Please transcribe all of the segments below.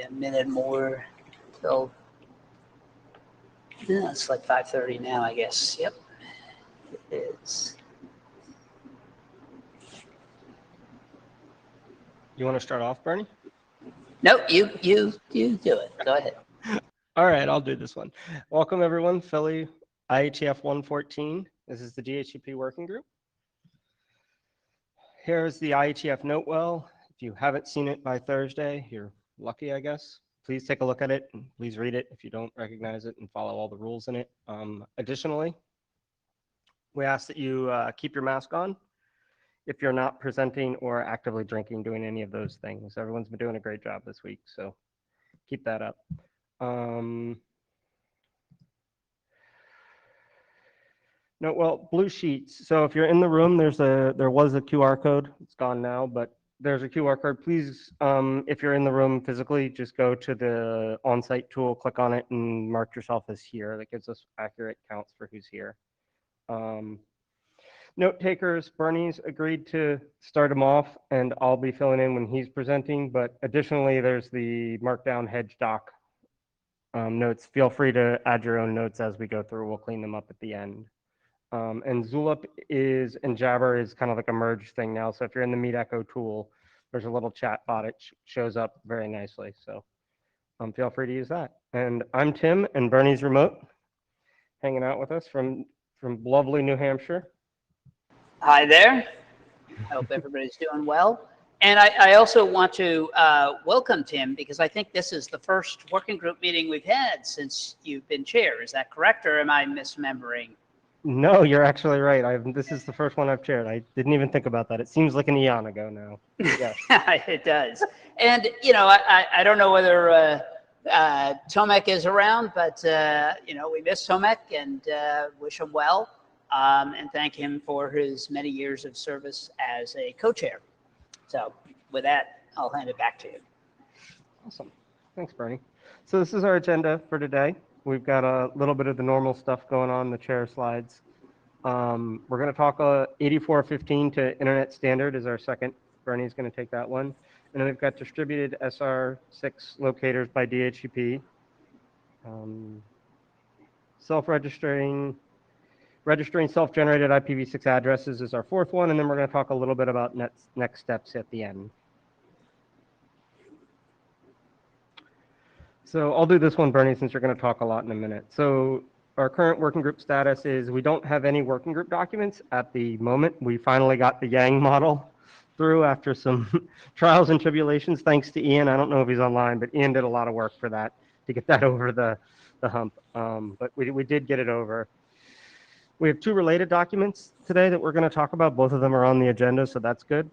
A minute more till it's like 5:30 now, I guess. Yep, it is. You want to start off, Bernie? No, you do it. Go ahead. All right, I'll do this one. Welcome everyone, Philly IETF 114. This is the DHCP working group. Here's the IETF note well. If you haven't seen it by Thursday, you're lucky, I guess. Please take a look at it and please read it if you don't recognize it and follow all the rules in it. Additionally, we ask that you keep your mask on if you're not presenting or actively drinking, doing any of those things. Everyone's been doing a great job this week, so keep that up. No, well, blue sheets. So if you're in the room, there was a QR code. It's gone now, but there's a QR code. Please, if you're in the room physically, just go to the on-site tool, click on it, and mark yourself as here. That gives us accurate counts for who's here. Note takers, Bernie's agreed to start him off, and I'll be filling in when he's presenting. But additionally, there's the Markdown Hedge doc notes. Feel free to add your own notes as we go through. We'll clean them up at the end. And Zulip and Jabber is kind of like a merged thing now. So if you're in the Meet Echo tool, there's a little chat bot. It shows up very nicely. So feel free to use that. And I'm Tim, and Bernie's remote, hanging out with us from lovely New Hampshire. Hi there. I hope everybody's doing well. And I also want to welcome Tim, because I think this is the first working group meeting we've had since you've been chair. Is that correct, or am I misremembering? No, you're actually right. This is the first one I've chaired. I didn't even think about that. It seems like an eon ago now. Yes. It does. And, you know, I don't know whether Tomek is around, but, you know, we miss Tomek and wish him well and thank him for his many years of service as a co-chair. So with that, I'll hand it back to you. Awesome. Thanks, Bernie. So this is our agenda for today. We've got a little bit of the normal stuff going on, the chair slides. We're going to talk 8415 to Internet Standard is our second. Bernie's going to take that one. And then we've got distributed SR6 locators by DHCP. Registering self-generated IPv6 addresses is our fourth one. And then we're going to talk a little bit about next steps at the end. So I'll do this one, Bernie, since you're going to talk a lot in a minute. So our current working group status is we don't have any working group documents at the moment. We finally got the Yang model through after some trials and tribulations, thanks to Ian. I don't know if he's online, but Ian did a lot of work for that to get that over the hump. But we did get it over. We have two related documents today that we're going to talk about. Both of them are on the agenda, so that's good.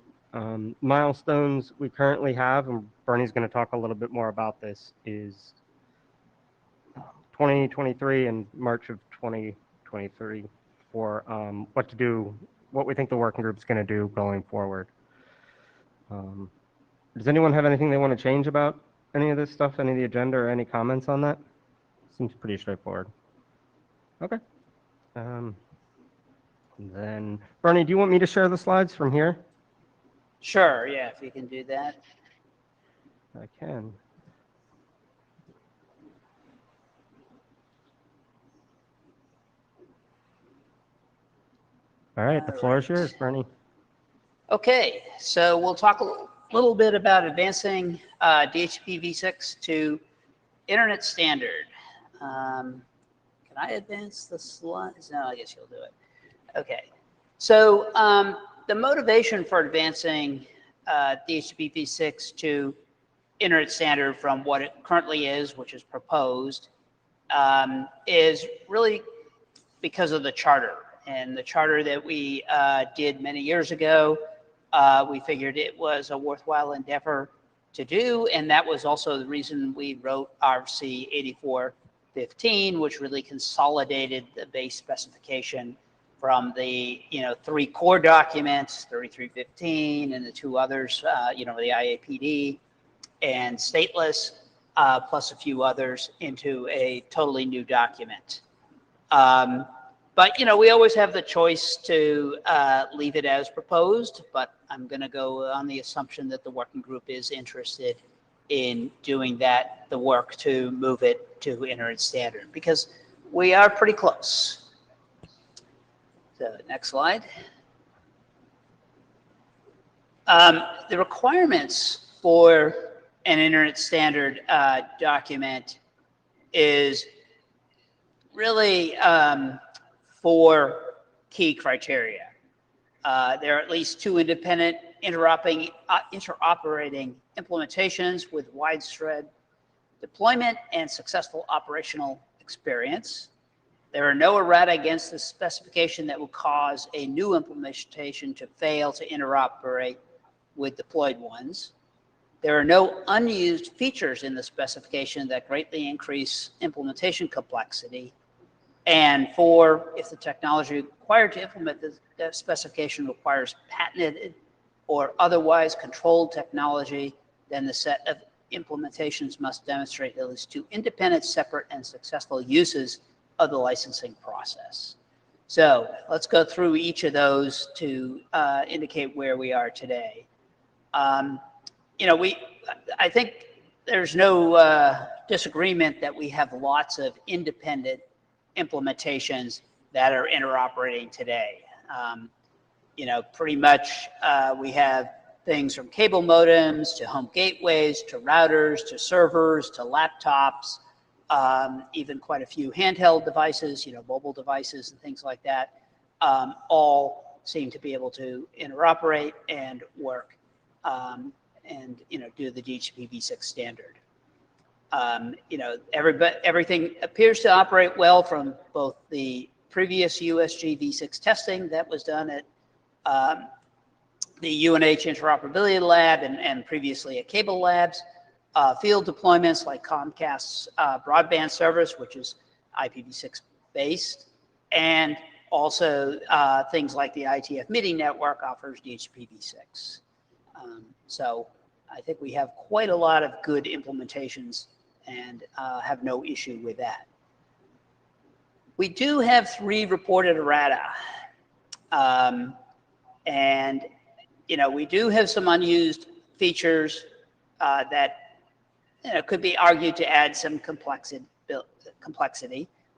Milestones we currently have, and Bernie's going to talk a little bit more about this, is 2023 and March of 2023 for what we think the working group's going to do going forward. Does anyone have anything they want to change about any of this stuff, any of the agenda, or any comments on that? Seems pretty straightforward. Okay. Then, Bernie, do you want me to share the slides from here? Sure, yeah, if you can do that. I can. All right, the floor is yours, Bernie. Okay, so we'll talk a little bit about advancing DHCP v6 to Internet Standard. Can I advance the slides? No, I guess you'll do it. Okay, so the motivation for advancing DHCP v6 to Internet Standard from what it currently is, which is proposed, is really because of the charter. And the charter that we did many years ago, we figured it was a worthwhile endeavor to do, and that was also the reason we wrote RC 8415, which really consolidated the base specification from the three core documents, 3315 and the two others, the IAPD and stateless, plus a few others into a totally new document. But we always have the choice to leave it as proposed, but I'm going to go on the assumption that the working group is interested in doing the work to move it to Internet Standard, because we are pretty close. So next slide. The requirements for an Internet Standard document is really 4 key criteria. There are at least 2 independent interoperating implementations with widespread deployment and successful operational experience. There are no errata against the specification that will cause a new implementation to fail to interoperate with deployed ones. There are no unused features in the specification that greatly increase implementation complexity. And 4, if the technology required to implement the specification requires patented or otherwise controlled technology, then the set of implementations must demonstrate at least 2 independent, separate, and successful uses of the licensing process. So let's go through each of those to indicate where we are today. I think there's no disagreement that we have lots of independent implementations that are interoperating today. Pretty much we have things from cable modems to home gateways to routers to servers to laptops, even quite a few handheld devices, mobile devices and things like that, all seem to be able to interoperate and work and do the DHCP-v6 standard. Everything appears to operate well from both the previous USG v6 testing that was done at the UNH Interoperability Lab and previously at Cable Labs, field deployments like Comcast's broadband service, which is IPv6 based, and also things like the IETF MIDI network offers DHCP-v6. So I think we have quite a lot of good implementations and have no issue with that. We do have 3 reported errata. And, we do have some unused features that could be argued to add some complexity,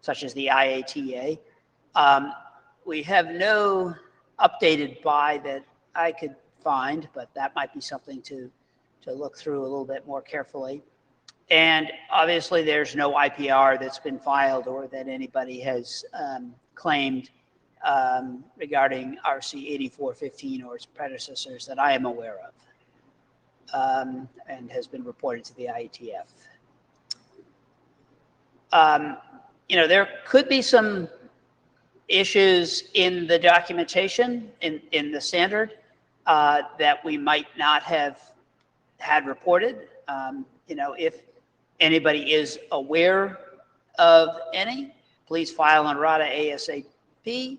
such as the IATA. We have no updated buy that I could find, but that might be something to look through a little bit more carefully. And obviously there's no IPR that's been filed or that anybody has claimed regarding RC 8415 or its predecessors that I am aware of, and has been reported to the IETF. There could be some issues in the documentation in the standard that we might not have had reported. If anybody is aware of any, please file on RADA ASAP.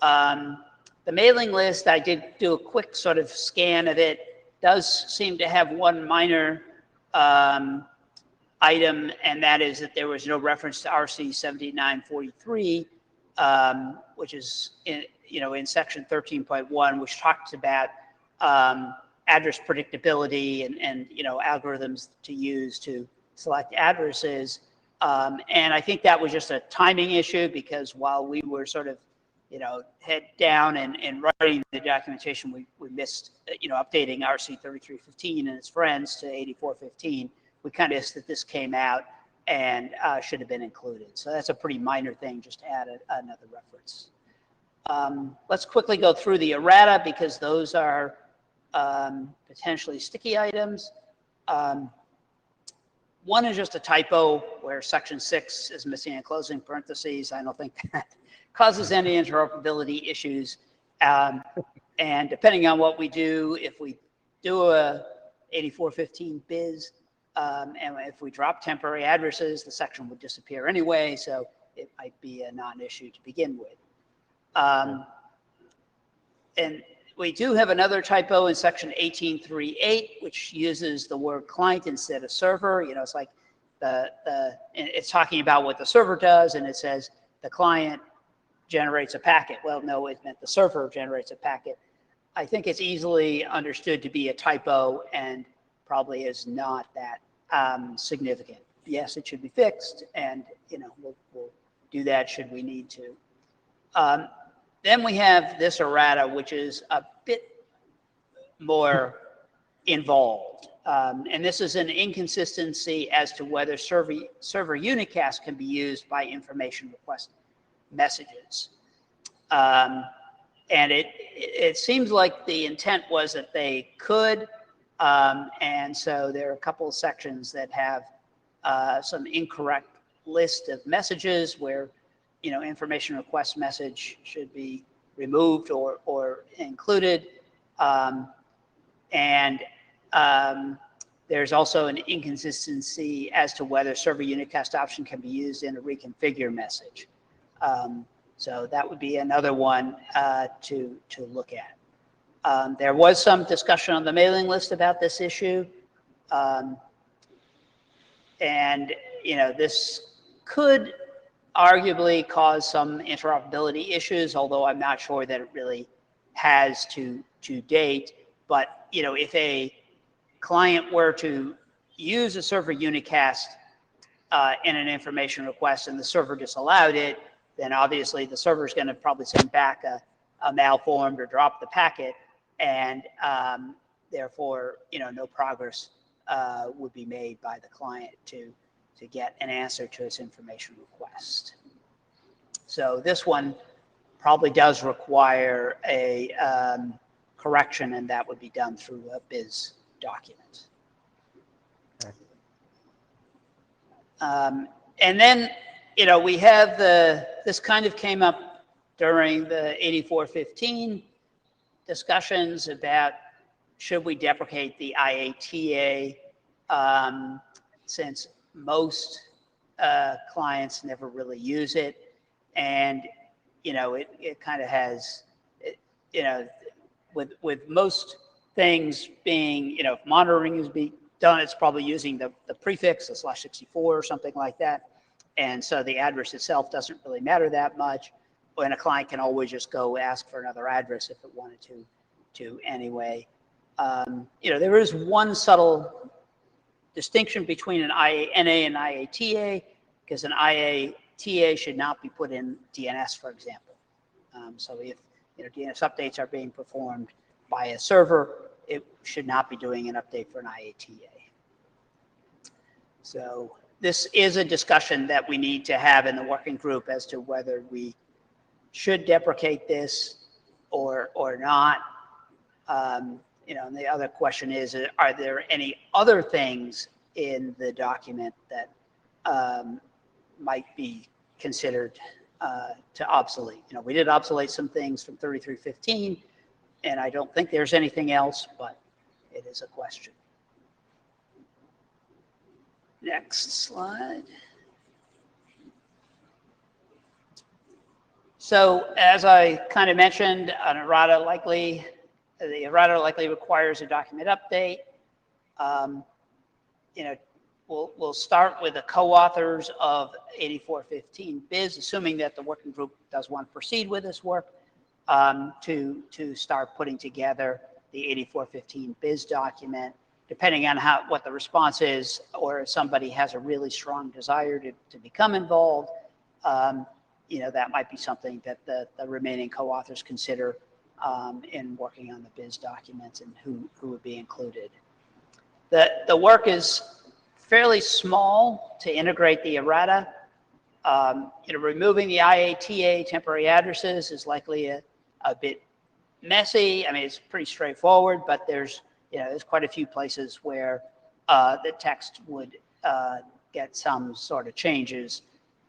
The mailing list, I did do a quick sort of scan of it, does seem to have one minor item, and that is that there was no reference to RC 7943, which is in section 13.1, which talks about address predictability and algorithms to use to select addresses. And I think that was just a timing issue, because while we were sort of head down and writing the documentation, we missed updating RC 3315 and its friends to 8415. We kind of missed that this came out and should have been included. So that's a pretty minor thing, just to add another reference. Let's quickly go through the errata, because those are potentially sticky items. One is just a typo where section 6 is missing a closing parentheses. I don't think that causes any interoperability issues. And depending on what we do, if we do a 8415 biz, and if we drop temporary addresses, the section would disappear anyway, so it might be a non-issue to begin with. And we do have another typo in section 1838, which uses the word client instead of server. It's like it's talking about what the server does, and it says the client generates a packet. Well, no, it meant the server generates a packet. I think it's easily understood to be a typo, and probably is not that significant. Yes, it should be fixed, and we'll do that should we need to. Then we have this errata, which is a bit more involved. And this is an inconsistency as to whether server unicast can be used by information request messages. And it seems like the intent was that they could. And so there are a couple of sections that have some incorrect list of messages where, information request message should be removed or included. There's also an inconsistency as to whether server unicast option can be used in a reconfigure message. So that would be another one to look at. There was some discussion on the mailing list about this issue. This could arguably cause some interoperability issues, although I'm not sure that it really has to date. But, if a client were to use a server unicast in an information request and the server disallowed it, then obviously the server is going to probably send back a malformed or drop the packet, and therefore, no progress would be made by the client to get an answer to its information request. So this one probably does require a correction, and that would be done through a biz document. Okay. And then, we have this kind of came up during the 8415 discussions about should we deprecate the IETF, since most clients never really use it. And, it kind of has, with most things being, if monitoring is being done, it's probably using the prefix, the /64 or something like that. And so the address itself doesn't really matter that much. When a client can always just go ask for another address if it wanted to anyway. There is one subtle distinction between an NA and IETF, because an IETF should not be put in DNS, for example. So if DNS updates are being performed by a server, it should not be doing an update for an IETF. So this is a discussion that we need to have in the working group as to whether we should deprecate this or not. And the other question is, are there any other things in the document that might be considered to obsolete? We did obsolete some things from 3315, and I don't think there's anything else, but it is a question. Next slide. So as I kind of mentioned, the errata likely requires a document update. We'll start with the co-authors of 8415 biz, assuming that the working group does want to proceed with this work, to start putting together the 8415 biz document. Depending on what the response is, or if somebody has a really strong desire to become involved, that might be something that the remaining co-authors consider in working on the biz documents and who would be included. The work is fairly small to integrate the errata. Removing the IETF temporary addresses is likely a bit messy. I mean, it's pretty straightforward, but there's quite a few places where the text would get some sort of changes.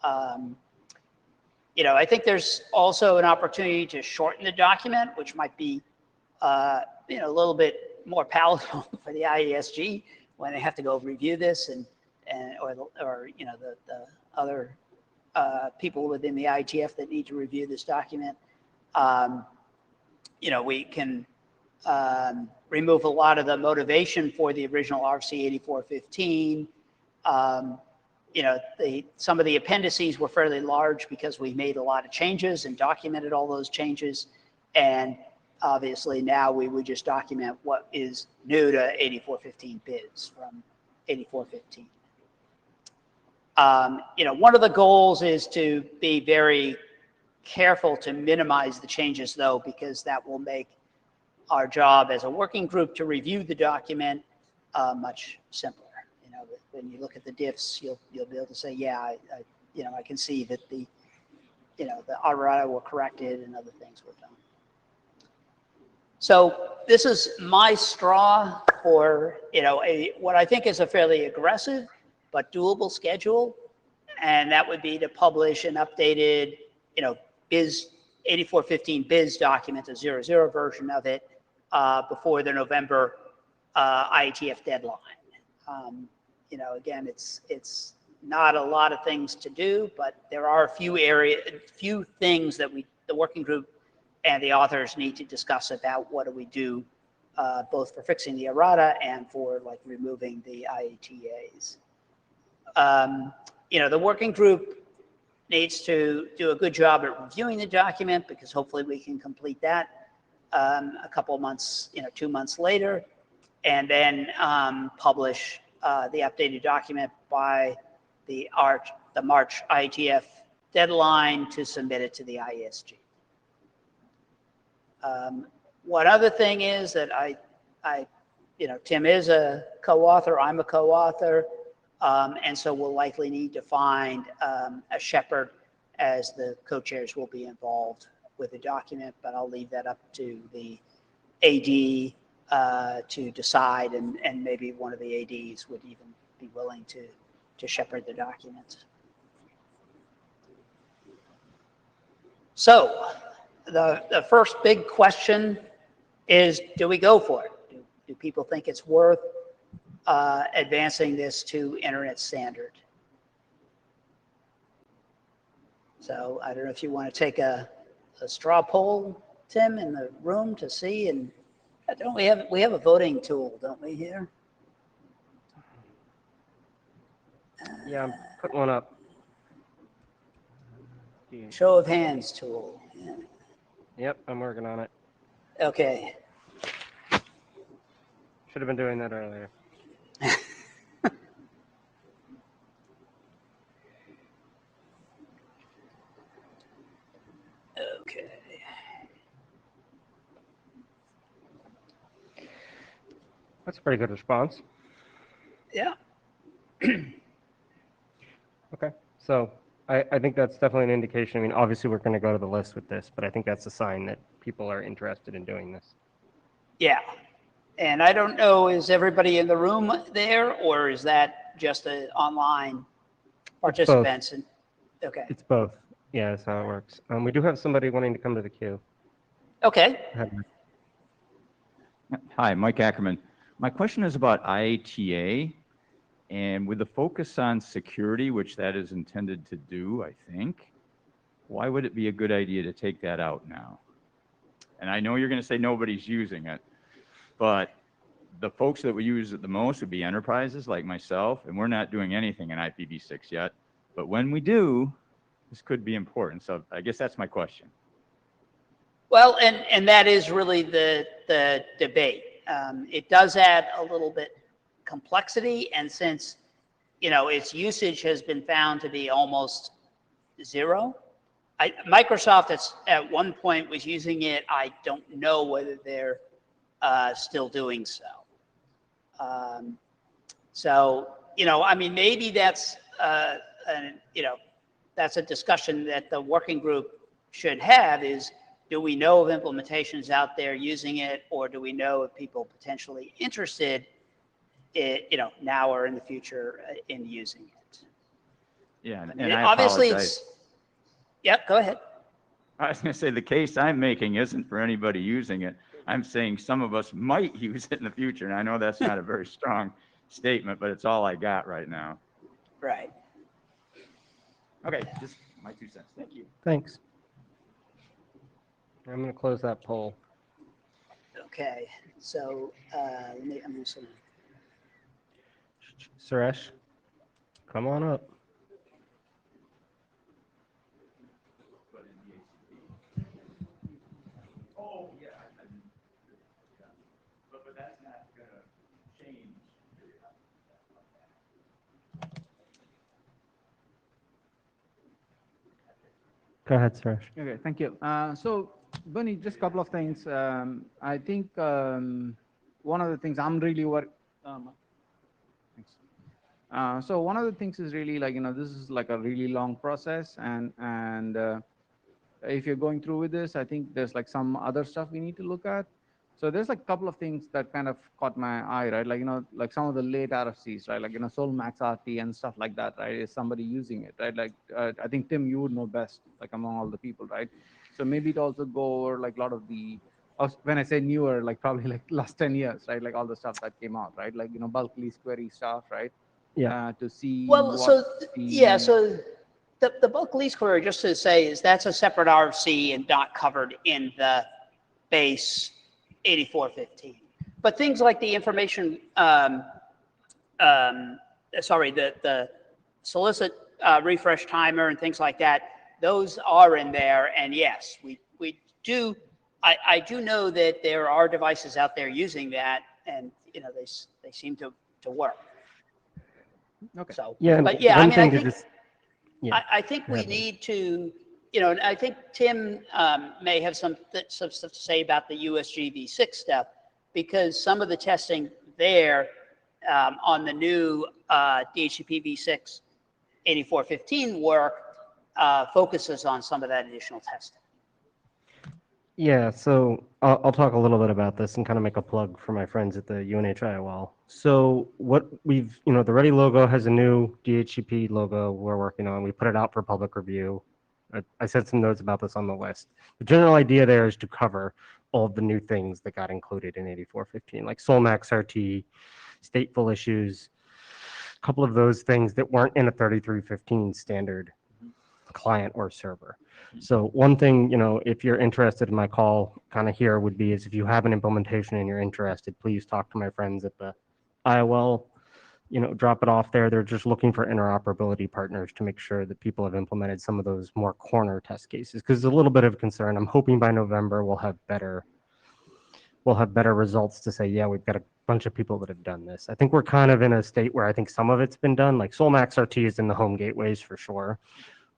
I think there's also an opportunity to shorten the document, which might be a little bit more palatable for the IESG when they have to go review this or the other people within the IETF that need to review this document. We can remove a lot of the motivation for the original RC 8415. Some of the appendices were fairly large because we made a lot of changes and documented all those changes. And obviously now we would just document what is new to 8415 biz from 8415. One of the goals is to be very careful to minimize the changes, though, because that will make our job as a working group to review the document much simpler. When you look at the diffs, you'll be able to say, yeah, I can see that the errata were corrected and other things were done. So this is my straw for what I think is a fairly aggressive but doable schedule, and that would be to publish an updated, biz 8415 biz document, a 00 version of it, before the November IETF deadline. Again, it's not a lot of things to do, but there are a few things that the working group and the authors need to discuss about what do we do, both for fixing the errata and for removing the IETAs. The working group needs to do a good job at reviewing the document, because hopefully we can complete that a couple months, 2 months later, and then publish the updated document by the March IETF deadline to submit it to the IESG. One other thing is that Tim is a co-author, I'm a co-author, and so we'll likely need to find a shepherd, as the co-chairs will be involved with the document, but I'll leave that up to the AD to decide, and maybe one of the ADs would even be willing to shepherd the document. So the first big question is, do we go for it? Do people think it's worth advancing this to internet standard? So I don't know if you want to take a straw poll, Tim, in the room to see, and don't we have a voting tool, don't we, here? Yeah, I'm putting one up. Show of hands tool. Yeah. Yep, I'm working on it. Okay. Should have been doing that earlier. Okay. That's a pretty good response. Yeah. Okay, so I think that's definitely an indication. I mean, obviously we're going to go to the list with this, but I think that's a sign that people are interested in doing this. Yeah. And I don't know, is everybody in the room there, or is that just an online participants? And okay. It's both. Yeah, that's how it works. We do have somebody wanting to come to the queue. Okay. Hi, Mike Ackerman. My question is about IATA, and with the focus on security, which that is intended to do, I think, why would it be a good idea to take that out now? And I know you're going to say nobody's using it, but the folks that would use it the most would be enterprises like myself, and we're not doing anything in IPv6 yet. But when we do, this could be important. So I guess that's my question. Well, and that is really the debate. It does add a little bit complexity, and since its usage has been found to be almost zero, Microsoft at one point was using it. I don't know whether they're still doing so. I mean, maybe that's that's a discussion that the working group should have, is, do we know of implementations out there using it, or do we know of people potentially interested now or in the future in using it? Yeah, and I obviously apologize. Yep, go ahead. I was going to say, the case I'm making isn't for anybody using it. I'm saying some of us might use it in the future, and I know that's not a very strong statement, but it's all I got right now. Right. Okay, just my 2 cents. Thank you. Thanks. I'm going to close that poll. Okay, so I'm just going to... Suresh, come on up. Oh, yeah, I've been Go ahead, Suresh. Okay, thank you. So, Bernie, just a couple of things. I think one of the things I'm really worried. Thanks. So one of the things is really like, this is like a really long process, and if you're going through with this, I think there's like some other stuff we need to look at. So there's like a couple of things that kind of caught my eye, right? Like, like some of the late RFCs, right? Like, Solmax RT and stuff like that, right? Is somebody using it, right? Like, I think, Tim, you would know best, like among all the people, right? So maybe to also go over like a lot of the, when I say newer, like probably like last 10 years, right? Like all the stuff that came out, right? Like, bulk lease query stuff, right? Yeah. To see Well, what so, yeah, the, so the bulk lease query, just to say, is that's a separate RFC and not covered in the base 8415. But things like the information, sorry, the solicit refresh timer and things like that, those are in there. And yes, we do, I do know that there are devices out there using that, and they seem to work. okay. So, Yeah. And but yeah, I one mean, thing to just, yeah. I think we ahead, Lee. need to, and I think Tim may have some stuff to say about the USG v6 stuff, because some of the testing there on the new DHCP v6 8415 work focuses on some of that additional testing. Yeah, so I'll talk a little bit about this and kind of make a plug for my friends at the UNH IOL. So what we've, the Ready logo has a new DHCP logo we're working on. We put it out for public review. I said some notes about this on the list. The general idea there is to cover all of the new things that got included in 8415, like Solmax RT, stateful issues, a couple of those things that weren't in a 3315 standard client or server. So one thing, if you're interested in my call kind of here would be is if you have an implementation and you're interested, please talk to my friends at the IOL, drop it off there. They're just looking for interoperability partners to make sure that people have implemented some of those more corner test cases, because it's a little bit of concern. I'm hoping by November we'll have better results to say, yeah, we've got a bunch of people that have done this. I think we're kind of in a state where I think some of it's been done, like Solmax RT is in the home gateways for sure.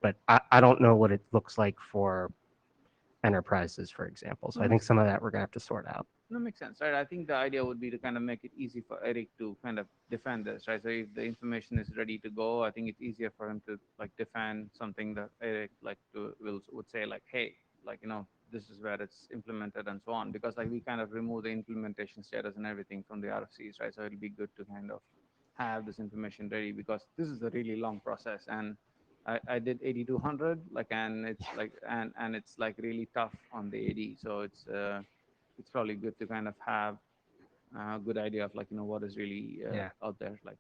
But I don't know what it looks like for enterprises, for example. So I think some of that we're going to have to sort out. No, makes sense, right? I think the idea would be to kind of make it easy for Eric to kind of defend this, right? So if the information is ready to go, I think it's easier for him to like defend something that Eric would say like, hey, like, this is where it's implemented and so on, because like we kind of remove the implementation status and everything from the RFCs, right? So it'll be good to kind of have this information ready, because this is a really long process. And I did 8200, like, and it's like, and it's like really tough on the AD. So it's probably good to kind of have a good idea of like, what is really out there. Like,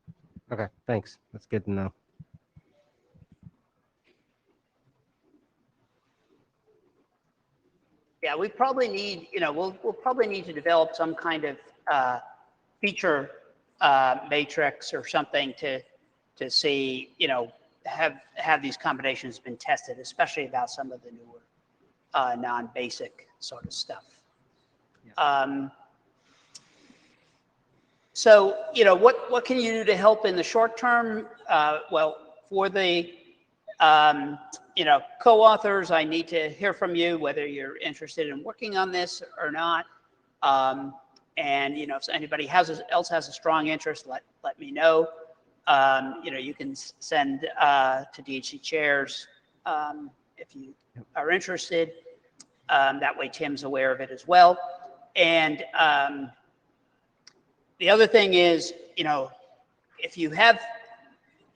Okay, thanks. That's good to know. Yeah, we probably need, we'll probably need to develop some kind of feature matrix or something to see, have these combinations been tested, especially about some of the newer non-basic sort of stuff. Yeah. So, what can you do to help in the short term? Well, for the co-authors, I need to hear from you whether you're interested in working on this or not. And if anybody else has a strong interest, let me know. You can send to DHC chairs if you are interested. That way Tim's aware of it as well. And the other thing is, if you have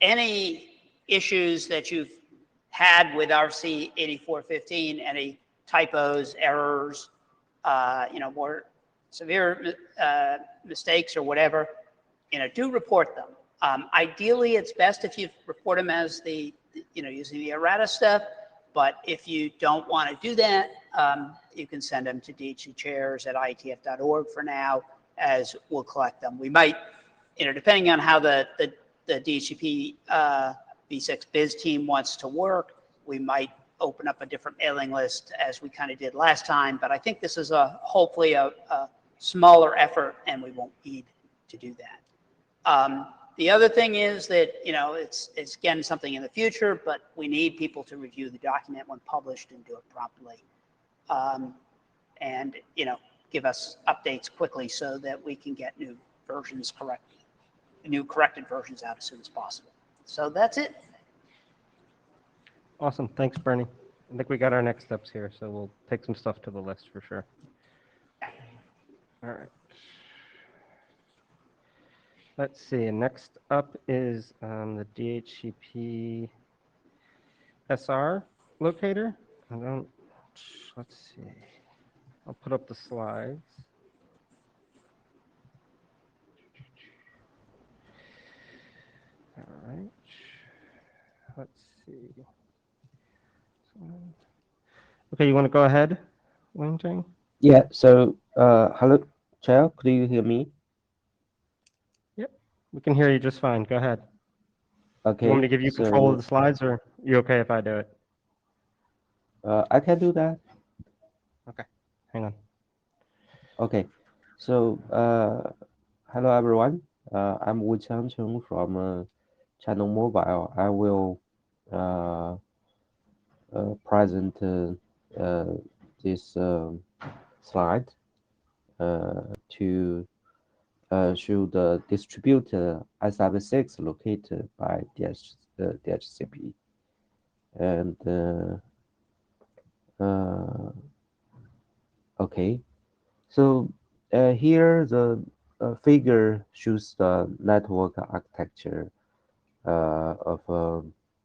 any issues that you've had with RC 8415, any typos, errors, more severe mistakes or whatever, do report them. Ideally, it's best if you report them as using the errata stuff. But if you don't want to do that, you can send them to DHC chairs at IETF.org for now, as we'll collect them. We might, depending on how the DHCP V6 biz team wants to work, we might open up a different mailing list as we kind of did last time. But I think this is hopefully a smaller effort, and we won't need to do that. The other thing is that, it's again something in the future, but we need people to review the document when published and do it promptly. And, give us updates quickly so that we can get new versions corrected versions out as soon as possible. So that's it. Awesome. Thanks, Bernie. I think we got our next steps here, so we'll take some stuff to the list for sure. All right. Let's see. Next up is the DHCP SR locator. Let's see. I'll put up the slides. All right. Let's see. Okay, you want to go ahead, Wing Chang? Yeah, so hello, Chair, could you hear me? Yep, we can hear you just fine. Go ahead. Okay. You want me to give you control of the slides, or you okay if I do it? I can do that. Okay, hang on. Okay, so hello everyone. I'm Wu Changcheng from Channel Mobile. I will present this slide to show the distributed SIV6 located by DHCP. And okay, so here the figure shows the network architecture of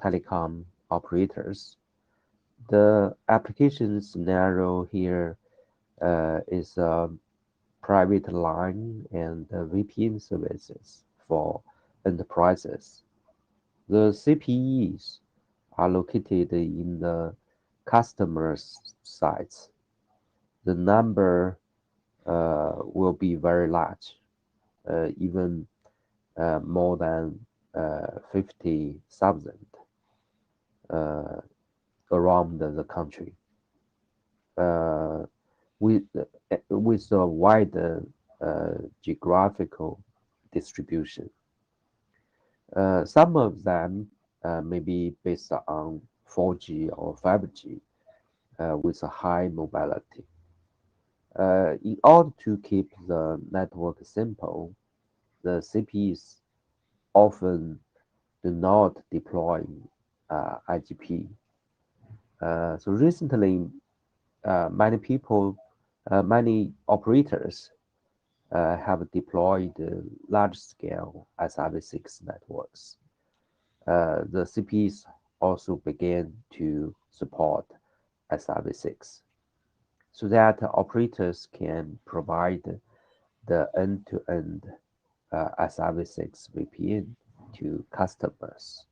telecom operators. The application scenario here is private line and VPN services for enterprises. The CPEs are located in the customer's sites. The number will be very large, even more than 50,000 around the country. With a wide geographical distribution. Some of them may be based on 4G or 5G with a high mobility. In order to keep the network simple, the CPs often do not deploy IGP. So recently, many operators have deployed large-scale SIV6 networks. The CPs also began to support SIV6 so that operators can provide the end-to-end SIV6 VPN to customers.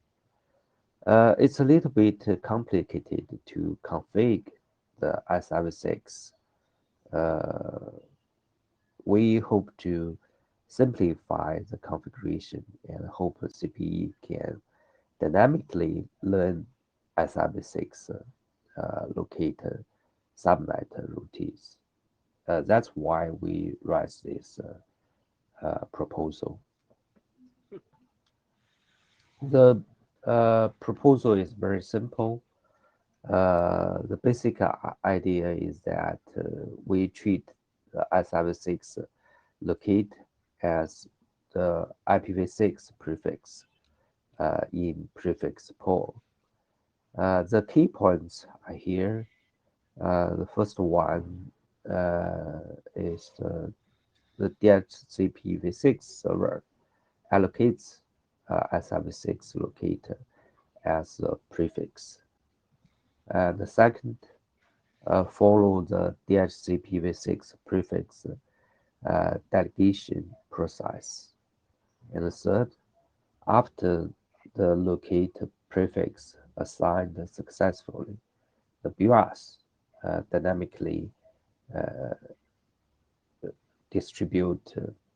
It's a little bit complicated to configure the SIV6. We hope to simplify the configuration and hope the CPE can dynamically learn SIV6 locator subnet routines. That's why we raised this proposal. The proposal is very simple. The basic idea is that we treat the SIV6 locate as the IPv6 prefix in prefix pool. The key points are here. The first one is the DHCP v6 server allocates SIV6 locator as a prefix. And the second, follow the DHCP v6 prefix delegation process. And the third, after the locate prefix assigned successfully, the BIOS dynamically distribute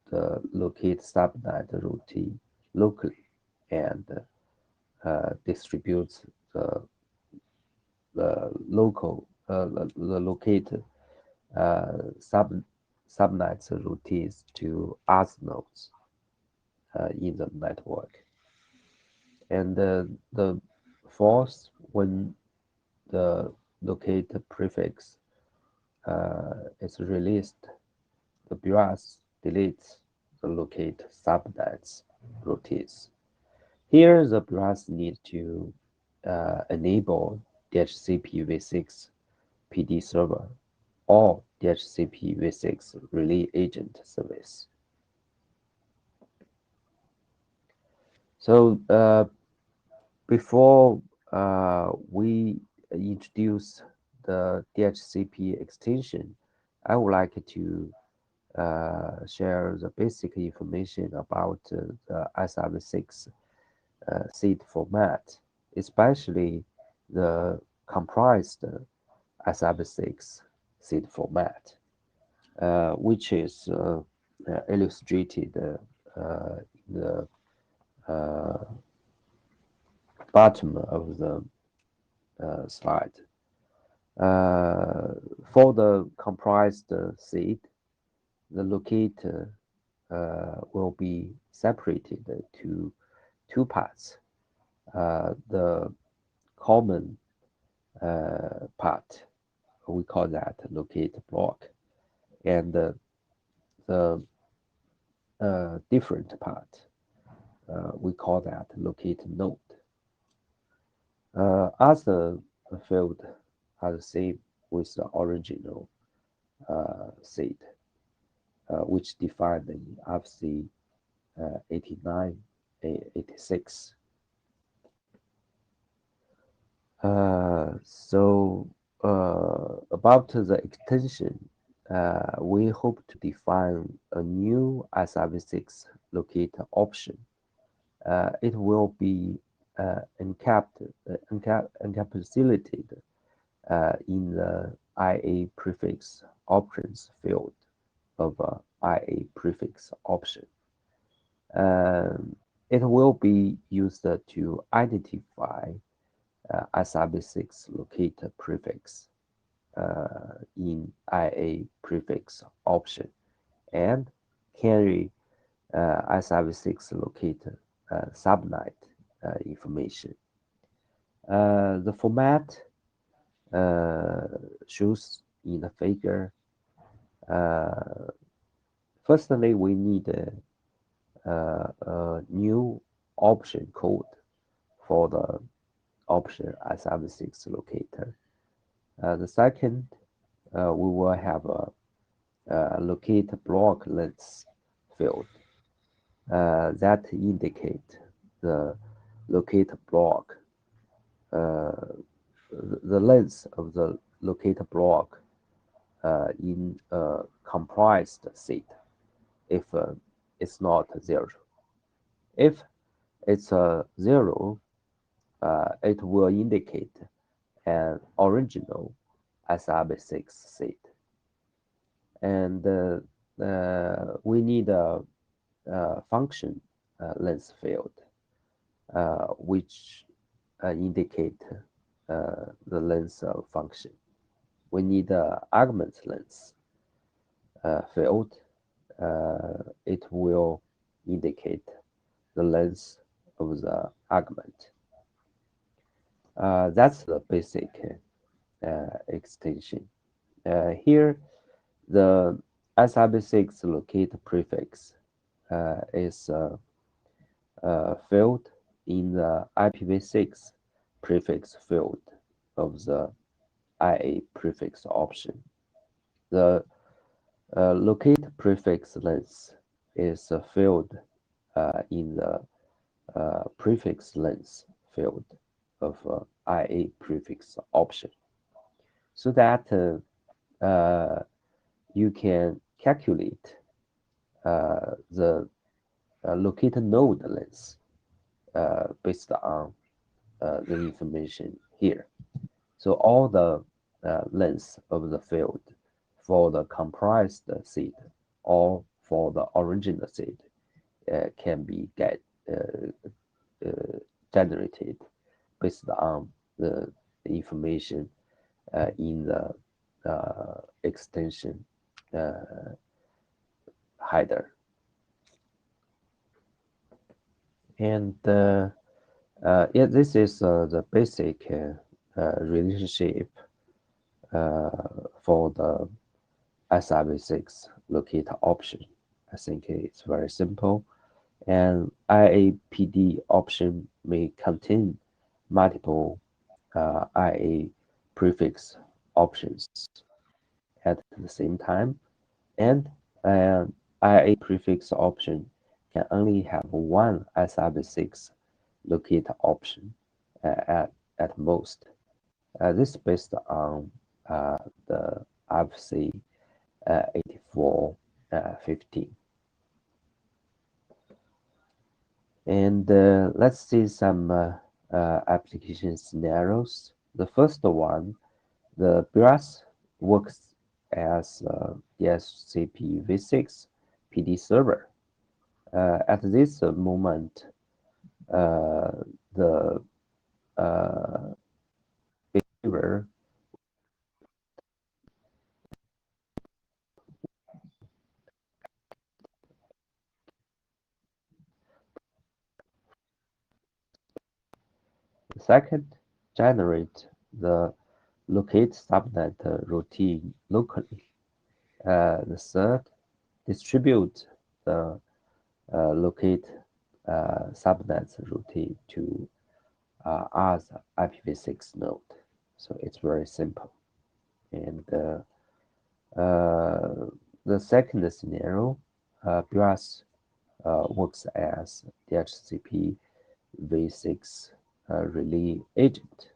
the locate subnet routine locally and distributes the located subnet routines to other nodes. in the network. And the fourth, when the locate prefix is released, the BIOS deletes the locate subnets routines. Here, the BIOS need to enable DHCP v6 PD server or DHCP v6 relay agent service. So before we introduce the DHCP extension, I would like to share the basic information about the SRv6 seed format, especially the comprised SRv6 seed format, which is illustrated in the bottom of the slide. For the comprised seed, the locator will be separated to two parts. The common part, we call that locate block, and the different part, we call that locate node. Other field are the same with the original seed, which defined in RFC 89, 86. So about the extension, we hope to define a new SRv6 locator option. It will be encapsulated in the IA prefix options field of IA prefix option. It will be used to identify SRv6 locator prefix in IA prefix option and carry SRv6 locator subnet information. The format shows in the figure. Firstly, we need a new option code for the option SRv6 locator. The second, we will have a locate block length field that indicate the locate block, the length of the locate block in a comprised seed if it's not 0. If it's a 0, it will indicate an original SRv6 seed. And we need a function length field, which indicate the length of function. We need an argument length field. It will indicate the length of the argument. That's the basic extension. Here, the SRv6 locate prefix is filled in the IPv6 prefix field of the IA prefix option. The locate prefix length is filled in the prefix length field of IA prefix option, so that you can calculate the locator node length based on the information here. So all the length of the field for the comprised seed or for the original seed can be generated based on the information in the extension header. And yeah, this is the basic relationship for the SRv6 locator option. I think it's very simple. And IAPD option may contain multiple IA prefix options at the same time, and an IA prefix option can only have one SRv6 locator option at most. This is based on the RFC 8415. And let's see some application scenarios. The first one, the BIOS works as DHCP v6 PD server. At this moment, the behavior second, generate the locate subnet routine locally. The third, distribute the locate subnet routine to other IPv6 node. So it's very simple. And the second scenario, BIOS works as DHCP v6 relay agent.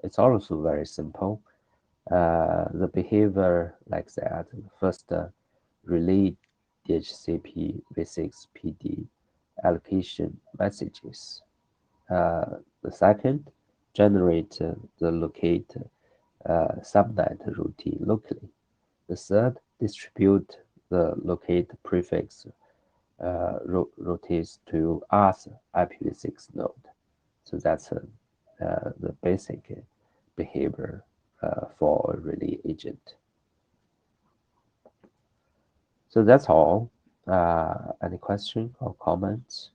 It's also very simple. The behavior like that, first relay DHCP v6 PD allocation messages. The second, generate the locate subnet routine locally. The third, distribute the locate prefix routes to other IPv6 node. So that's the basic behavior for a relay agent. So that's all. Any question or comments?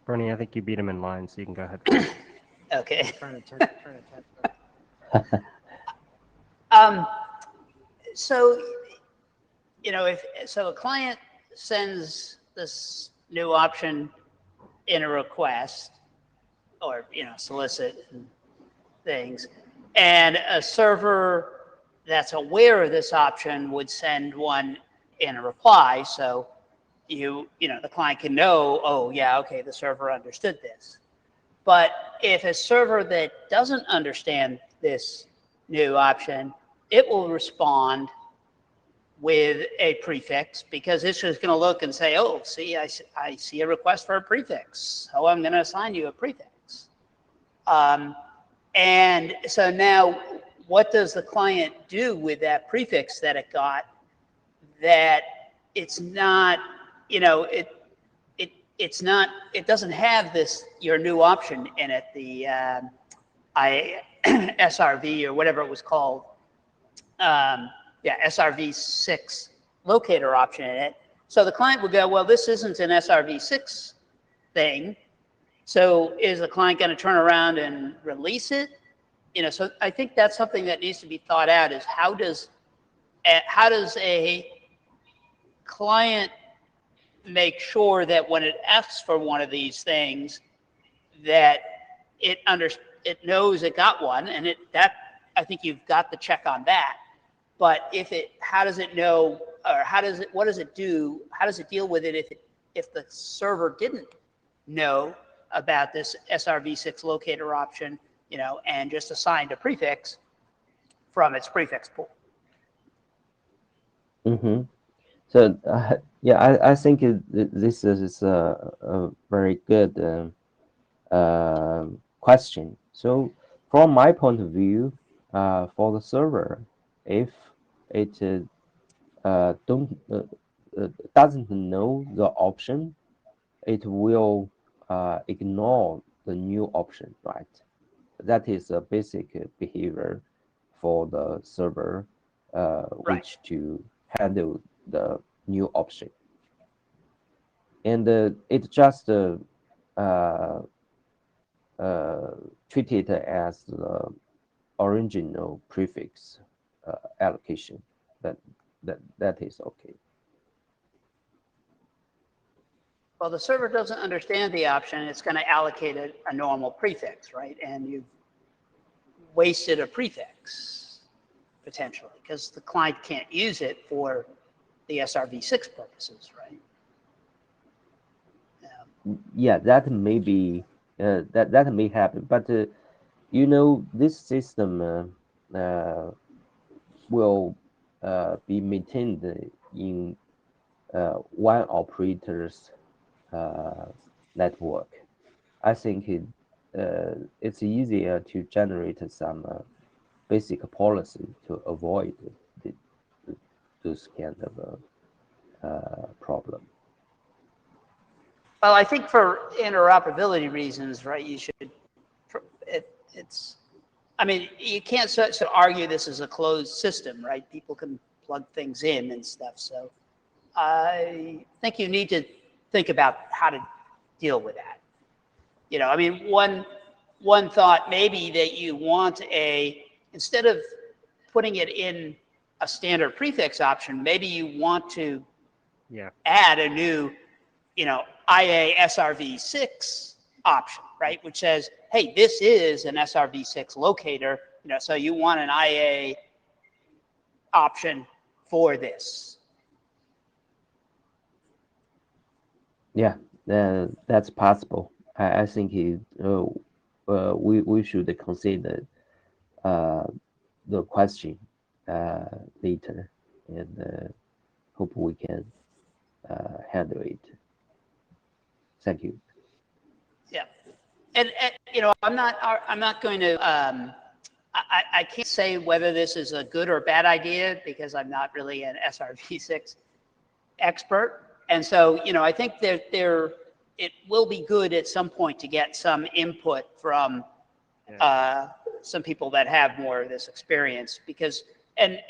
Bernie, I think you beat him in line, so you can go ahead first. Okay. Trying to So, if a client sends this new option in a request or, solicit things, and a server that's aware of this option would send one in a reply. So the client can know, oh yeah, okay, the server understood this. But if a server that doesn't understand this new option, it will respond with a prefix because it's just going to look and say, oh, see, I see a request for a prefix. So I'm going to assign you a prefix. And so now what does the client do with that prefix that it got that it's not, it doesn't have this, your new option in it, the SRV or whatever it was called. SRv6 locator option in it. So the client would go, well, this isn't an SRv6 thing. So is the client going to turn around and release it? So I think that's something that needs to be thought out is how does a client make sure that when it asks for one of these things that it knows it got one, and I think you've got the check on that. But how does it know, or what does it do? How does it deal with it if the server didn't know about this SRv6 locator option, and just assigned a prefix from its prefix pool? Mm-hmm. So yeah, I think this is a very good question. So from my point of view, for the server, if it doesn't know the option, it will ignore the new option, right? That is a basic behavior for the server, which to handle the new option. And it just treat it as the original prefix allocation. That is okay. Well, the server doesn't understand the option. It's going to allocate a normal prefix, right? And you've wasted a prefix potentially because the client can't use it for the SRv6 purposes, right? Yeah, that may be that may happen, but you know, this system will be maintained in one operator's network. I think it's easier to generate some basic policy to avoid those kind of problem. Well, I think for interoperability reasons, right, you should, it's, I mean, you can't sort of argue this is a closed system, right? People can plug things in and stuff. So I think you need to think about how to deal with that. You know, I mean, one thought maybe that you want instead of putting it in a standard prefix option, maybe you want to add a new, you know, IA SRv6 option, right? Which says, hey, this is an SRv6 locator, you know, so you want an IA option for this. Yeah, that's possible. I think we should consider the question later, and hope we can handle it. Thank you. Yeah, and you know, I'm not going to. I can't say whether this is a good or bad idea because I'm not really an SRv6 expert, and so you know, I think that it will be good at some point to get some input from some people that have more of this experience because and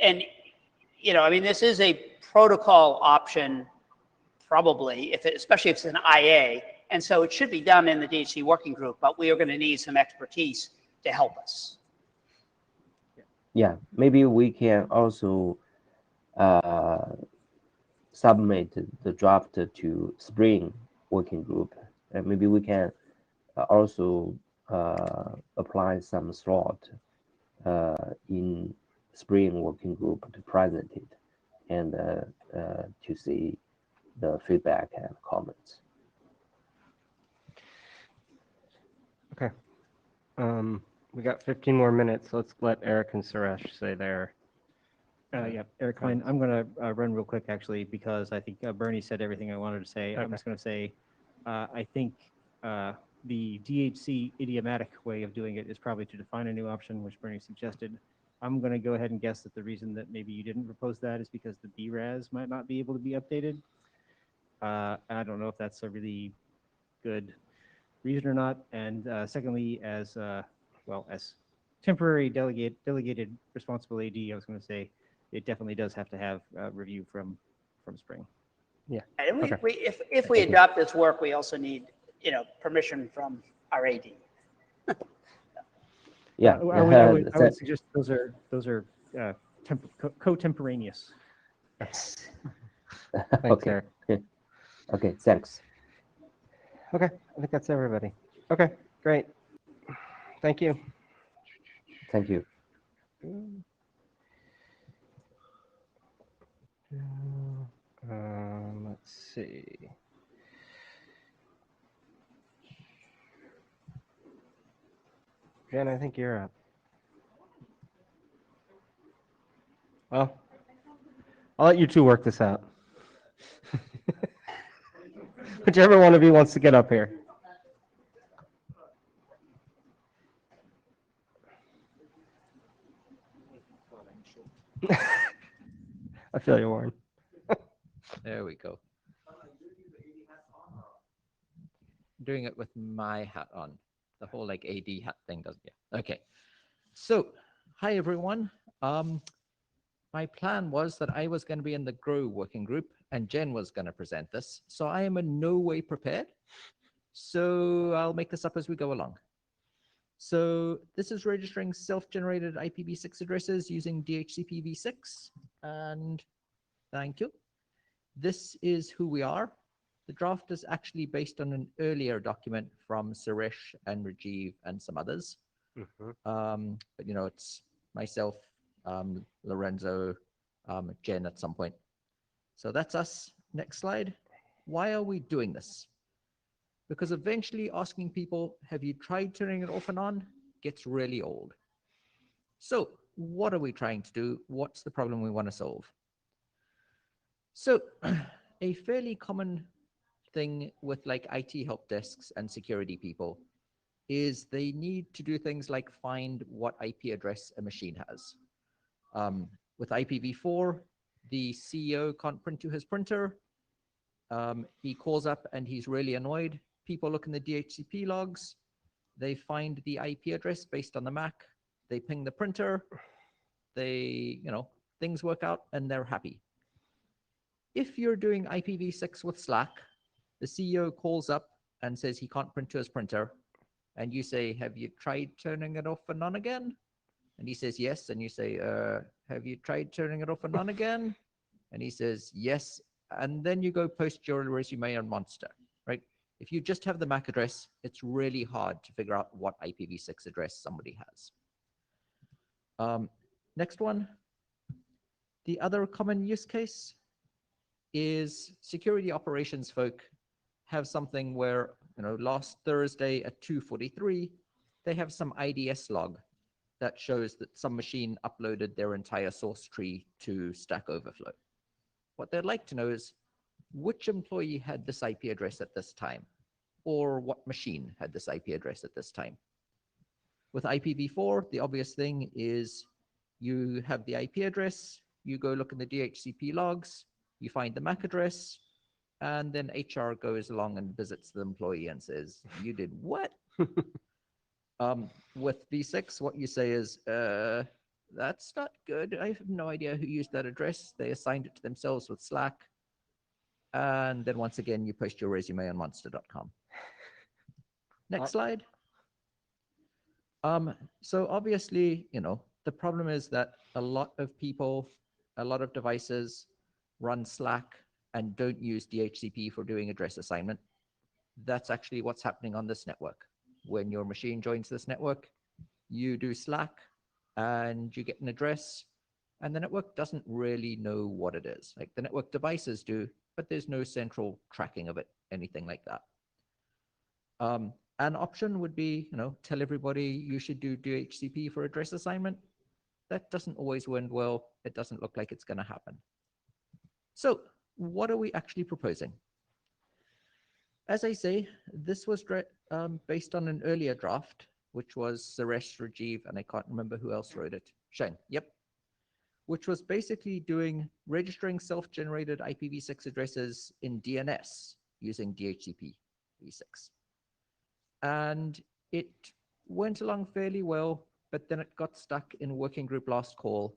you know, I mean, this is a protocol option. Probably, especially if it's an IA, and so it should be done in the DHC working group, but we are going to need some expertise to help us. Yeah, maybe we can also submit the draft to Spring working group, and maybe we can also apply some slot in Spring working group to present it and to see the feedback and comments. Okay. We got 15 more minutes. Let's let Eric and Suresh say their. Yeah, Eric Klein. I'm going to run real quick, actually, because I think Bernie said everything I wanted to say. Okay. I'm just going to say, I think the DHC idiomatic way of doing it is probably to define a new option, which Bernie suggested. I'm going to go ahead and guess that the reason that maybe you didn't propose that is because the BRAS might not be able to be updated. I don't know if that's a really good reason or not. And secondly, as well as temporary delegated responsible AD, I was going to say it definitely does have to have review from Spring. Yeah. And Okay. if we adopt this work, we also need, you know, permission from our AD. Yeah, I would suggest those are co-temporaneous. Thanks, okay. Eric. Okay, thanks. Okay, I think that's everybody. Okay, great. Thank you. Thank you. Let's see. Jen, I think you're up. Well, I'll let you two work this out. Whichever one of you wants to get up here. I feel you, Warren. There we go. doing it with my hat on. The whole like AD hat thing doesn't. Yeah. Okay. So, hi everyone. My plan was that I was going to be in the Grow working group and Jen was going to present this. So I am in no way prepared. So I'll make this up as we go along. So this is registering self-generated IPv6 addresses using DHCP v6. And thank you. This is who we are. The draft is actually based on an earlier document from Suresh and Rajiv and some others. But you know, it's myself, Lorenzo, Jen at some point. So that's us. Next slide. Why are we doing this? Because eventually asking people, have you tried turning it off and on, gets really old. So what are we trying to do? What's the problem we want to solve? So a fairly common thing with like IT help desks and security people is they need to do things like find what IP address a machine has. With IPv4, the CEO can't print to his printer. He calls up and he's really annoyed. People look in the DHCP logs. They find the IP address based on the MAC. They ping the printer. They, you know, things work out and they're happy. If you're doing IPv6 with Slack, the CEO calls up and says he can't print to his printer. And you say, have you tried turning it off and on again? And he says, yes. And you say, have you tried turning it off and on again? And he says, yes. And then you go post your resume on Monster, right? If you just have the MAC address, it's really hard to figure out what IPv6 address somebody has. Next one. The other common use case is security operations folk have something where, you know, last Thursday at 2:43, they have some IDS log that shows that some machine uploaded their entire source tree to Stack Overflow. What they'd like to know is which employee had this IP address at this time, or what machine had this IP address at this time. With IPv4, the obvious thing is you have the IP address, you go look in the DHCP logs, you find the MAC address, and then HR goes along and visits the employee and says, you did what? With v6, what you say is, that's not good. I have no idea who used that address. They assigned it to themselves with Slack. And then once again, you post your resume on monster.com. Next slide. So obviously, you know, the problem is that a lot of people, a lot of devices run Slack and don't use DHCP for doing address assignment. That's actually what's happening on this network. When your machine joins this network, you do Slack and you get an address, and the network doesn't really know what it is. Like the network devices do, but there's no central tracking of it, anything like that. An option would be, you know, tell everybody you should do DHCP for address assignment. That doesn't always win well. It doesn't look like it's going to happen. So what are we actually proposing? As I say, this was based on an earlier draft, which was Suresh, Rajiv, and I can't remember who else wrote it. Shane, yep. Which was basically doing registering self-generated IPv6 addresses in DNS using DHCP v6. And it went along fairly well, but then it got stuck in working group last call.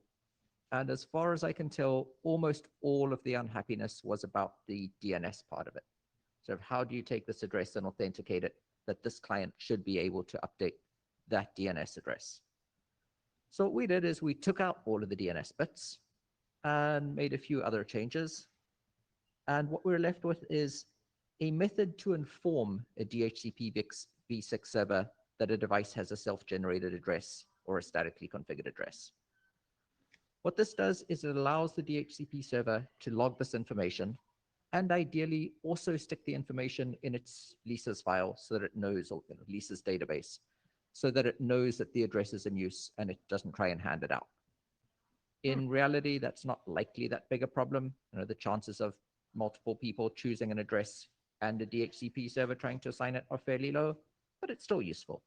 And as far as I can tell, almost all of the unhappiness was about the DNS part of it. So how do you take this address and authenticate it that this client should be able to update that DNS address? So what we did is we took out all of the DNS bits and made a few other changes. And what we're left with is a method to inform a DHCP v6 server that a device has a self-generated address or a statically configured address. What this does is it allows the DHCP server to log this information and ideally also stick the information in its leases file so that it knows, or leases database, so that it knows that the address is in use and it doesn't try and hand it out. In reality, that's not likely that big a problem. You know, the chances of multiple people choosing an address and a DHCP server trying to assign it are fairly low, but it's still useful.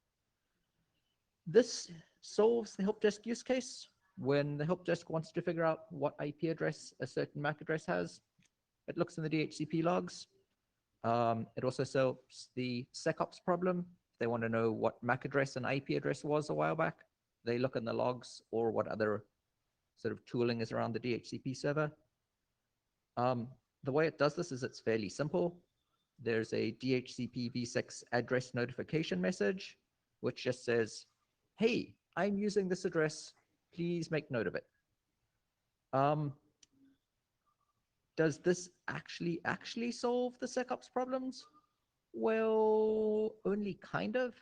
This solves the help desk use case. When the help desk wants to figure out what IP address a certain MAC address has, it looks in the DHCP logs. It also solves the SecOps problem. If they want to know what MAC address and IP address was a while back, they look in the logs or what other sort of tooling is around the DHCP server. The way it does this is it's fairly simple. There's a DHCP v6 address notification message, which just says, hey, I'm using this address. Please make note of it. Does this actually solve the SecOps problems? Well, only kind of.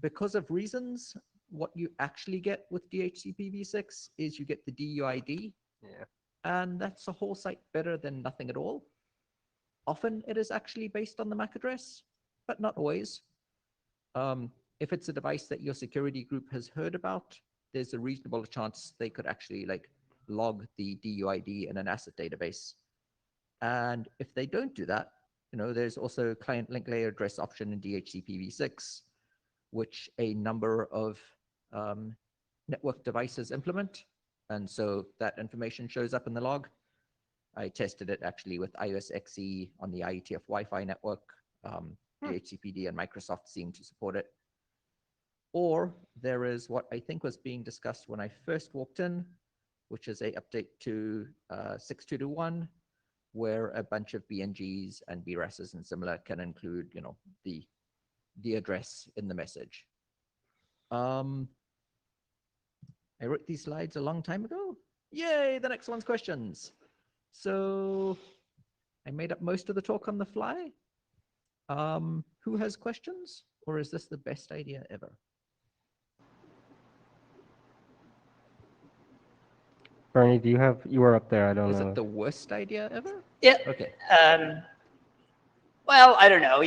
Because of reasons, what you actually get with DHCP v6 is you get the DUID. Yeah. And that's a whole site better than nothing at all. Often it is actually based on the MAC address, but not always. If it's a device that your security group has heard about, there's a reasonable chance they could actually like log the DUID in an asset database. And if they don't do that, there's also client link layer address option in DHCP v6, which a number of network devices implement. And so that information shows up in the log. I tested it actually with iOS XE on the IETF Wi-Fi network. DHCPD and Microsoft seem to support it. Or there is what I think was being discussed when I first walked in, which is a update to 6.2.1, where a bunch of BNGs and BRASs and similar can include, the address in the message. I wrote these slides a long time ago. Yay, the next one's questions. So I made up most of the talk on the fly. Who has questions? Or is this the best idea ever? Bernie, you were up there, I don't Is know. it the worst idea ever? Yeah. Okay. Well, I don't know.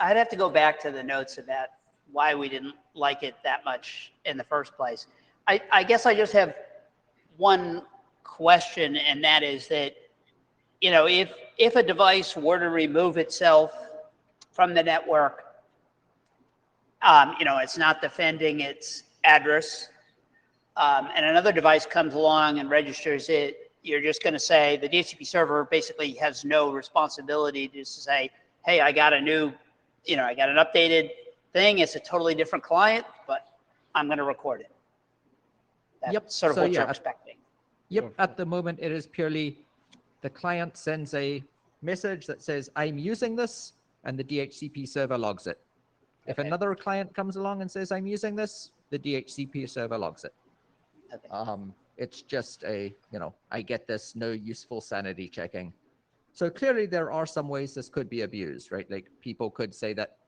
I'd have to go back to the notes about why we didn't like it that much in the first place. I guess I just have one question, and that is that, if a device were to remove itself from the network, it's not defending its address, and another device comes along and registers it, you're just going to say the DHCP server basically has no responsibility to say, hey, I got an updated thing. It's a totally different client, but I'm going to record it. That's Yep. sort of So, what yeah, you're expecting. Yep, at the moment it is purely the client sends a message that says, I'm using this, and the DHCP server logs it. If Okay. another client comes along and says, I'm using this, the DHCP server logs it. Okay. It's just I get this, no useful sanity checking. So clearly there are some ways this could be abused, right? Like people could say that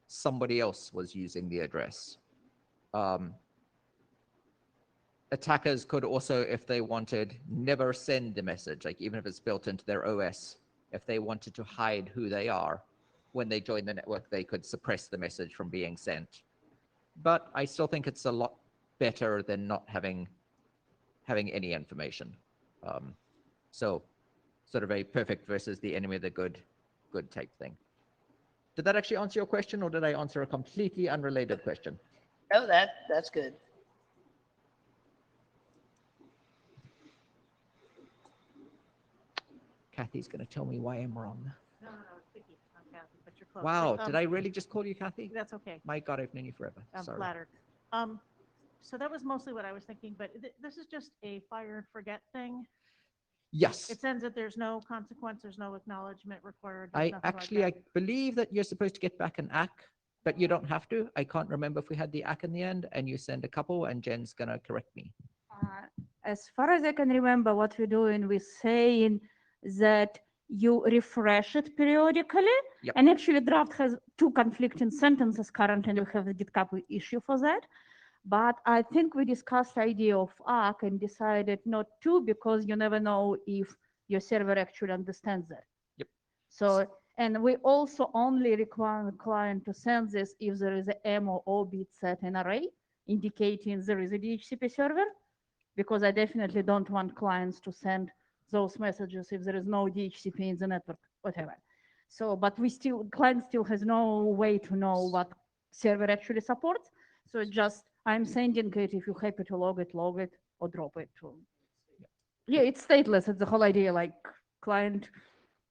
somebody else was using the address. Attackers could also, if they wanted, never send the message, like even if it's built into their OS, if they wanted to hide who they are, when they join the network, they could suppress the message from being sent. But I still think it's a lot better than not having any information. So sort of a perfect versus the enemy of the good type thing. Did that actually answer your question, or did I answer a completely unrelated question? No, that's good. Kathy's going to tell me why I'm wrong. No, it's Vicky, not Kathy, but you're close. Wow, So, did I really just call you Kathy? That's okay. My God, I've known you forever. I'm Sorry. flattered. So that was mostly what I was thinking, but this is just a fire and forget thing. Yes. It sends that there's no consequence, there's no acknowledgement required. I believe that you're supposed to get back an ACK, but you don't have to. I can't remember if we had the ACK in the end, and you send a couple, and Jen's going to correct me. As far as I can remember, what we're doing, we're saying that you refresh it periodically. Yep. And actually, draft has two conflicting sentences currently. We have a GitHub issue for that. But I think we discussed the idea of ARC and decided not to, because you never know if your server actually understands that. Yep. So, and we also only require the client to send this if there is a M or O bit set in array, indicating there is a DHCP server, because I definitely don't want clients to send those messages if there is no DHCP in the network, whatever. So, but client still has no way to know what server actually supports. So just, I'm sending it, if you're happy to log it, or drop it. Yeah, it's stateless. It's the whole idea, like client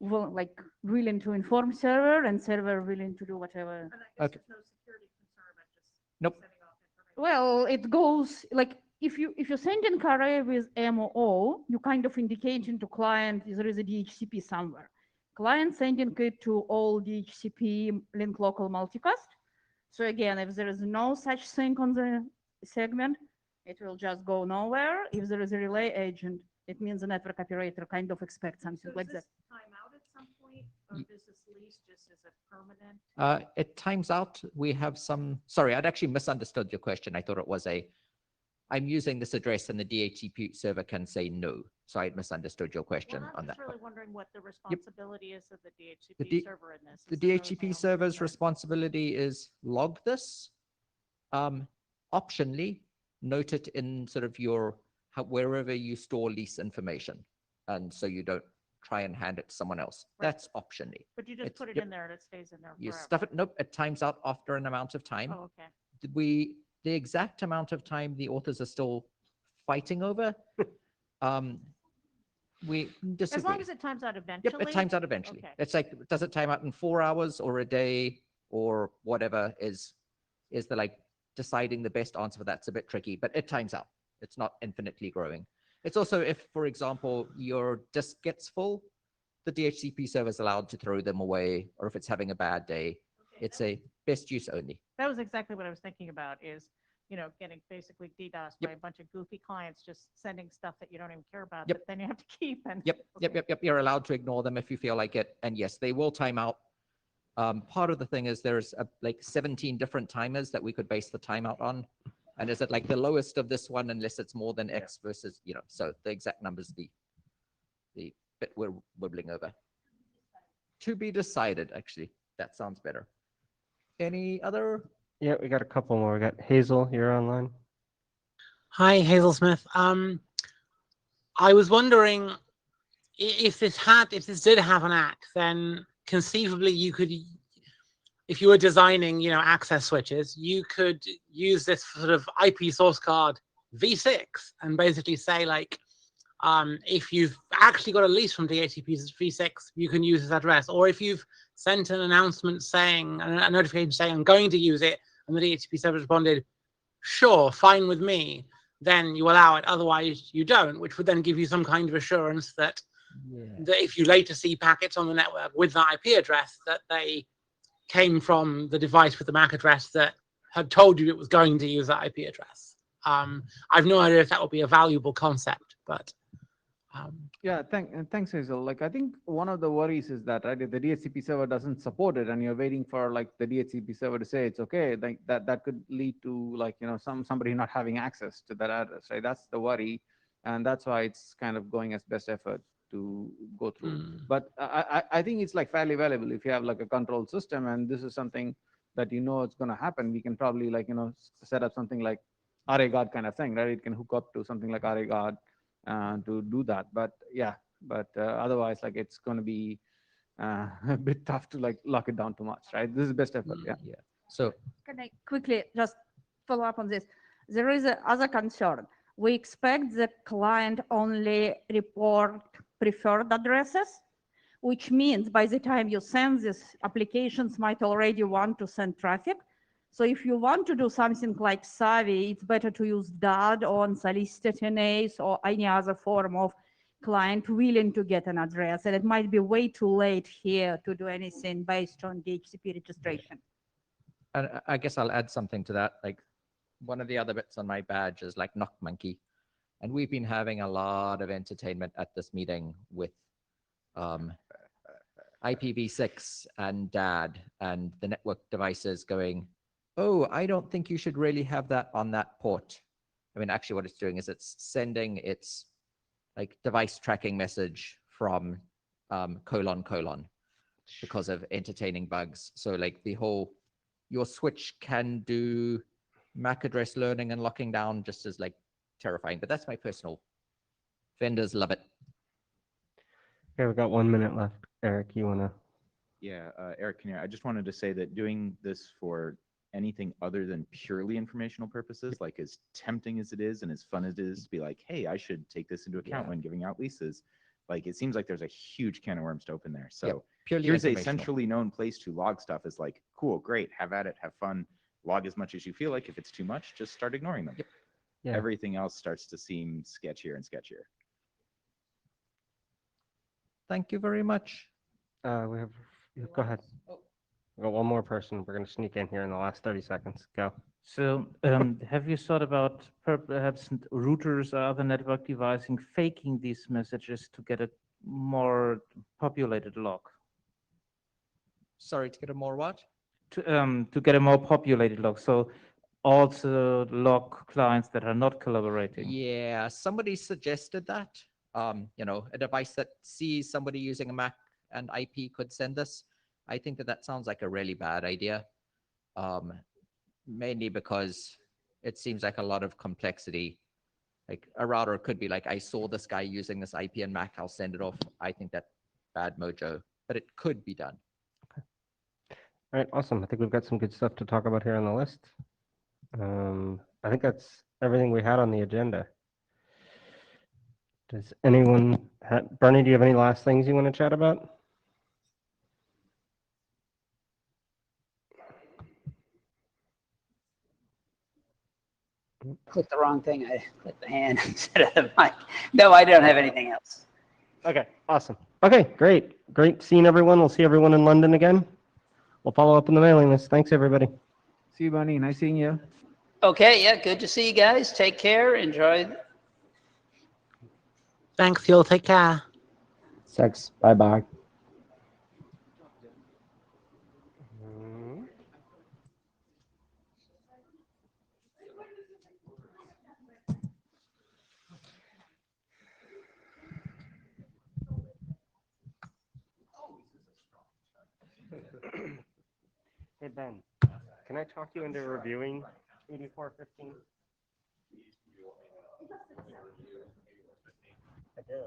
like willing to inform server and server willing to do whatever. And I guess Okay. there's no security concern about just Nope. sending off information. Well, it goes like if you send in array with MOO, you kind of indicating to client there is a DHCP somewhere. Client sending it to all DHCP link local multicast. So again, if there is no such thing on the segment, it will just go nowhere. If there is a relay agent, it means the network operator kind of expects something So like does that. this time out at some point, or Ye- does this lease just as a permanent? It times out. We have some, sorry, I'd actually misunderstood your question. I thought it was I'm using this address and the DHCP server can say no. So I misunderstood your question Well, on I'm that just really point. wondering what the responsibility is of the The DHCP D- server in this. The Is this really DHCP my server's concern? responsibility is log this. Optionally, note it in sort of your, wherever you store lease information. And so you don't try and hand it to someone else. Right. That's optionally. But you just it's- put it yep. in there and it stays in there You forever? stuff it, nope, it times out after an amount of time. Oh, okay. The exact amount of time the authors are still fighting over, we disagree. As long as it times out eventually? Yep, it times out eventually. Okay. It's like, does it time out in 4 hours or a day or whatever is the like deciding the best answer for that's a bit tricky, but it times out. It's not infinitely growing. It's also if, for example, your disk gets full, the DHCP server is allowed to throw them away, or if it's having a bad day, Okay, it's a best use only. That was exactly what I was thinking about is, getting basically DDoS by Yep. a bunch of goofy clients just sending stuff that you don't even care about, Yep. that then you have to keep and. Yep, yep, Okay. yep, yep. You're allowed to ignore them if you feel like it. And yes, they will time out. Part of the thing is there's like 17 different timers that we could base the timeout on. And is it like the lowest of this one unless it's more than X versus, so the exact numbers, the bit we're wibbling over. To be decided, actually. That sounds better. Any other? Yeah, we got a couple more. We got Hazel, you're online. Hi, Hazel Smith. I was wondering if this did have an ACK, then conceivably you could, if you were designing, access switches, you could use this sort of IP source card v6 and basically say like, if you've actually got a lease from DHCP v6, you can use this address. Or if you've sent an announcement saying, a notification saying, I'm going to use it, and the DHCP server responded, sure, fine with me, then you allow it. Otherwise, you don't, which would then give you some kind of assurance that, that if you later see packets on the network with the IP address, that they came from the device with the MAC address that had told you it was going to use that IP address. I've no idea if that would be a valuable concept, but. Yeah, thanks, Hazel. Like, I think one of the worries is that, right, if the DHCP server doesn't support it and you're waiting for like the DHCP server to say it's okay, like that could lead to like, somebody not having access to that address, right? That's the worry. And that's why it's kind of going as best effort to go through. But I think it's like fairly valuable if you have like a control system and this is something that it's going to happen. We can probably like, set up something like RA guard kind of thing, right? It can hook up to something like RA guard to do that. But yeah, otherwise, like it's going to be a bit tough to like lock it down too much, right? This is best effort. Yeah. Yeah. So Can I quickly just follow up on this? There is another concern. We expect the client only report preferred addresses, which means by the time you send this, applications might already want to send traffic. So if you want to do something like Savvy, it's better to use DAD or unsolicited NAs or any other form of client willing to get an address. And it might be way too late here to do anything based on DHCP registration. and I guess I'll add something to that. Like one of the other bits on my badge is like Knock Monkey. And we've been having a lot of entertainment at this meeting with IPv6 and DAD and the network devices going, oh, I don't think you should really have that on that port. I mean, actually what it's doing is it's sending its like device tracking message from : because of entertaining bugs. So like your switch can do MAC address learning and locking down just as like terrifying, but that's my personal. Vendors love it. Okay, we've got 1 minute left. Eric, you want to? Yeah, Eric, I just wanted to say that doing this for anything other than purely informational purposes, like as tempting as it is and as fun as it is to be like, hey, I should take this into account when giving out leases. Like, it seems like there's a huge can of worms to open there. Yep, So purely here's a informational. centrally known place to log stuff is like, cool, great, have at it, have fun, log as much as you feel like. If it's too much, just start ignoring them. Yep. Yeah. Everything else starts to seem sketchier and sketchier. Thank you very much. We have, go ahead. We got one more person. We're going to sneak in here in the last 30 seconds. Go. So have you thought about perhaps routers or other network devices faking these messages to get a more populated log? Sorry, to get a more what? To get a more populated log. So also log clients that are not collaborating. Yeah, somebody suggested that. You know, a device that sees somebody using a Mac and IP could send this. I think that that sounds like a really bad idea. Mainly because it seems like a lot of complexity. Like a router could be like, I saw this guy using this IP and Mac, I'll send it off. I think that's bad mojo, but it could be done. All right, awesome. I think we've got some good stuff to talk about here on the list. I think that's everything we had on the agenda. Does anyone, Bernie, do you have any last things you want to chat about? Clicked the wrong thing. I clicked the hand instead of the mic. No, I don't have anything else. Okay, awesome. Okay, great. Great seeing everyone. We'll see everyone in London again. We'll follow up on the mailing list. Thanks, everybody. See you, Bunny. Nice seeing you. Okay, yeah, good to see you guys. Take care. Enjoy. Thanks, you'll take care. Thanks. Bye-bye. Hey, Ben, can I talk you into reviewing 8415? I do.